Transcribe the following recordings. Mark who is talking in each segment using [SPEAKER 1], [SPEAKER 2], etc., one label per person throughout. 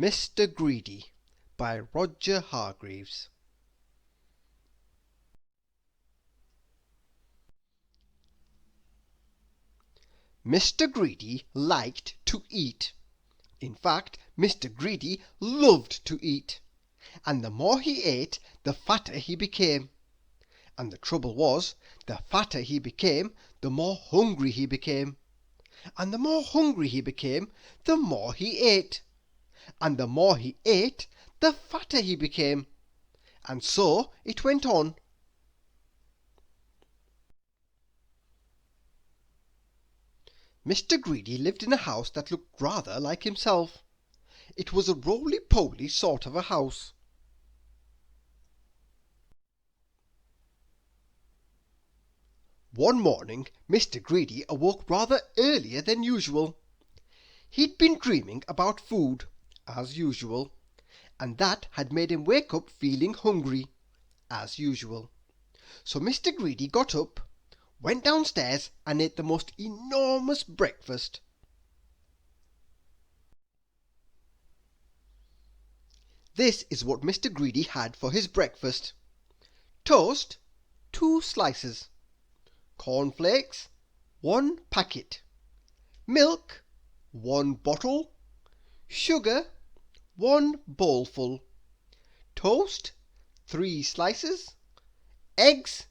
[SPEAKER 1] Mr. Greedy by Roger Hargreaves. Mr. Greedy liked to eat. In fact, Mr. Greedy loved to eat. And the more he ate, the fatter he became. And the trouble was, the fatter he became, the more hungry he became. And the more hungry he became, the more he ate. And the more he ate, the fatter he became. And so it went on. Mr. Greedy lived in a house that looked rather like himself. It was a roly-poly sort of a house. One morning Mr. Greedy awoke rather earlier than usual. He'd been dreaming about food, as usual, and that had made him wake up feeling hungry, as usual. So Mr. Greedy got up, went downstairs and ate the most enormous breakfast. This is what Mr. Greedy had for his breakfast. Toast, 2 slices. Cornflakes, 1 packet. Milk, 1 bottle. Sugar, 1 bowlful. Toast, 3 slices. Eggs,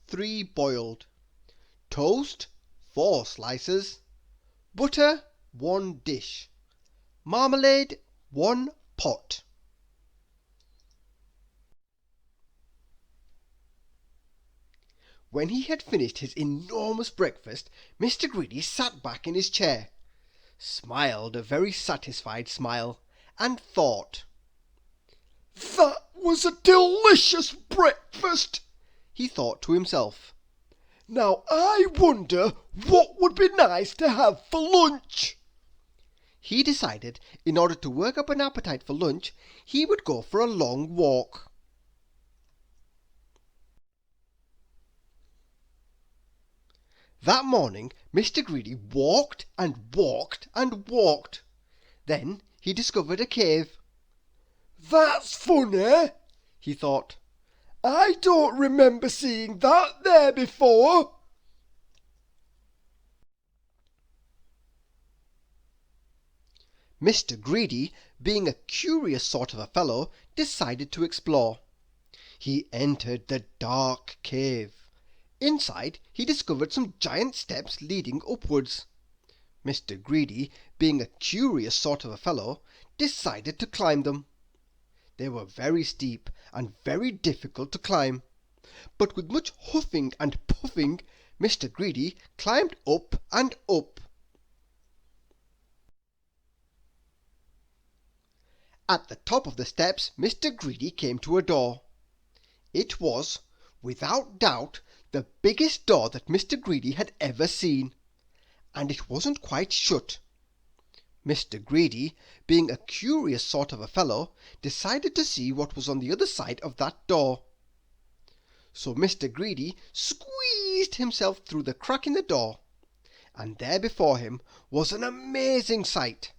[SPEAKER 1] 3 boiled. Toast, 4 slices. Butter, 1 dish. Marmalade, 1 pot. When he had finished his enormous breakfast, Mr. Greedy sat back in his chair, smiled a very satisfied smile, and thought. "That was a delicious breakfast," he thought to himself. "Now I wonder what would be nice to have for lunch." He decided, in order to work up an appetite for lunch, he would go for a long walk. That morning Mr. Greedy walked and walked and walked. Then he discovered a cave. "That's funny," he thought. "I don't remember seeing that there before." Mr. Greedy, being a curious sort of a fellow, decided to explore. He entered the dark cave. Inside he discovered some giant steps leading upwards. Mr. Greedy, being a curious sort of a fellow, decided to climb them. They were very steep and very difficult to climb, but with much huffing and puffing, Mr. Greedy climbed up and up. At the top of the steps Mr. Greedy came to a door. It was, without doubt, the biggest door that Mr. Greedy had ever seen, and it wasn't quite shut. Mr. Greedy, being a curious sort of a fellow, decided to see what was on the other side of that door. So Mr. Greedy squeezed himself through the crack in the door, and there before him was an amazing sight,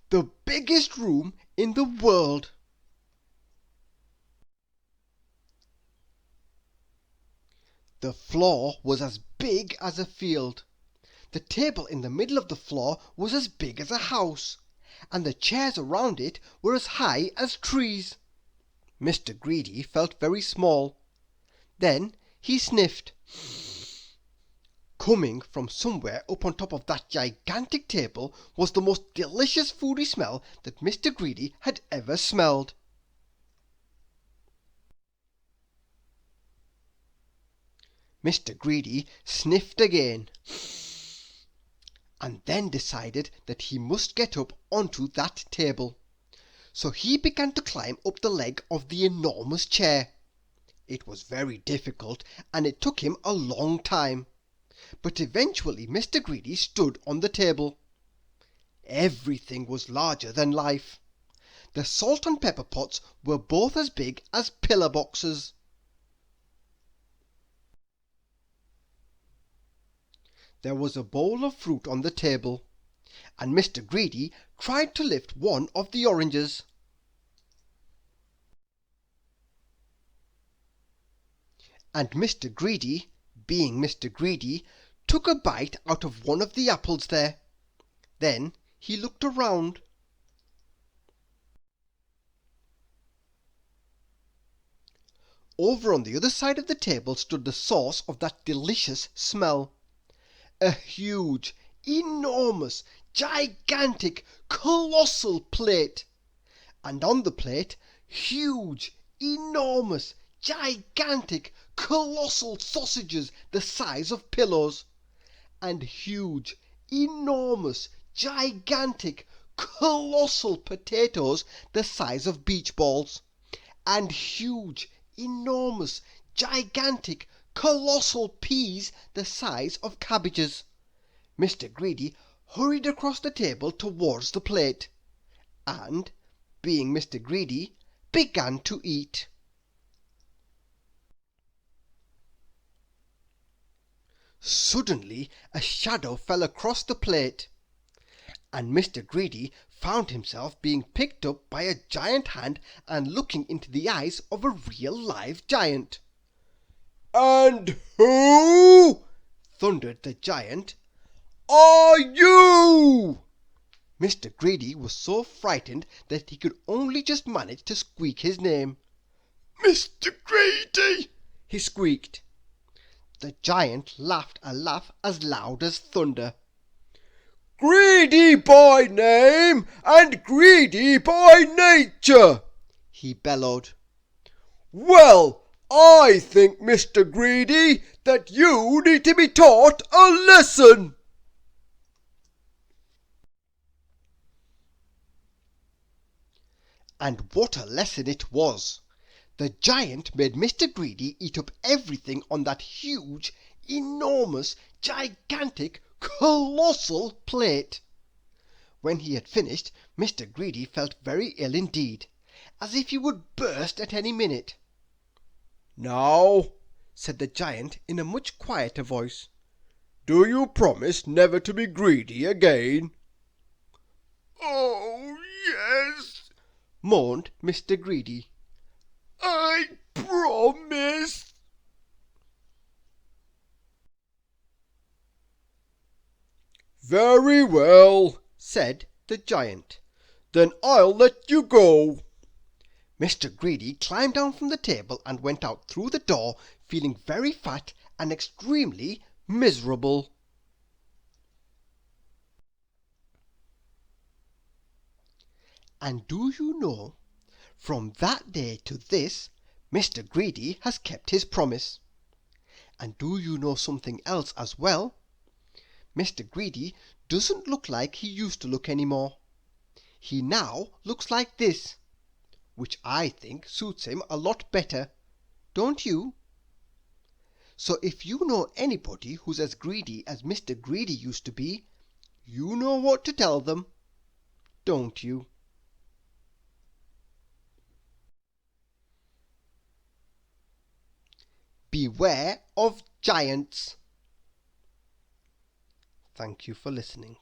[SPEAKER 1] the biggest room in the world. The floor was as big as a field. The table in the middle of the floor was as big as a house, and the chairs around it were as high as trees. Mr. Greedy felt very small. Then he sniffed. Coming from somewhere up on top of that gigantic table was the most delicious foody smell that Mr. Greedy had ever smelled. Mr. Greedy sniffed again, and then decided that he must get up onto that table. So he began to climb up the leg of the enormous chair. It was very difficult, and it took him a long time. But eventually Mr. Greedy stood on the table. Everything was larger than life. The salt and pepper pots were both as big as pillar boxes. There was a bowl of fruit on the table. and Mr. Greedy tried to lift one of the oranges. And Mr. Greedy, being Mr. Greedy, took a bite out of one of the apples there. Then he looked around. Over on the other side of the table stood the source of that delicious smell. A huge, enormous, gigantic, colossal plate. And on the plate, huge, enormous, gigantic, colossal sausages the size of pillows. And huge, enormous, gigantic, colossal potatoes the size of beach balls. And huge, enormous, gigantic, colossal peas the size of cabbages. Mr. Greedy hurried across the table towards the plate, and, being Mr. Greedy, began to eat. Suddenly a shadow fell across the plate, and Mr. Greedy found himself being picked up by a giant hand and looking into the eyes of a real live giant. "And who," thundered the giant, "are you?" Mr. Greedy was so frightened that he could only just manage to squeak his name. "Mr. Greedy!" he squeaked. The giant laughed a laugh as loud as thunder. "Greedy by name and greedy by nature," he bellowed. "Well, I think, Mr. Greedy, that you need to be taught a lesson." And what a lesson it was! The giant made Mr. Greedy eat up everything on that huge, enormous, gigantic, colossal plate. When he had finished, Mr. Greedy felt very ill indeed, as if he would burst at any minute. "Now," said the giant in a much quieter voice, "do you promise never to be greedy again?" "Oh, yes," moaned Mr. Greedy. "I promise." "Very well," said the giant. "Then I'll let you go." Mr. Greedy climbed down from the table and went out through the door, feeling very fat and extremely miserable. And do you know, from that day to this, Mr. Greedy has kept his promise. And do you know something else as well? Mr. Greedy doesn't look like he used to look any more. He now looks like this, which I think suits him a lot better, don't you? So if you know anybody who's as greedy as Mr. Greedy used to be, you know what to tell them, don't you? Beware of giants. Thank you for listening.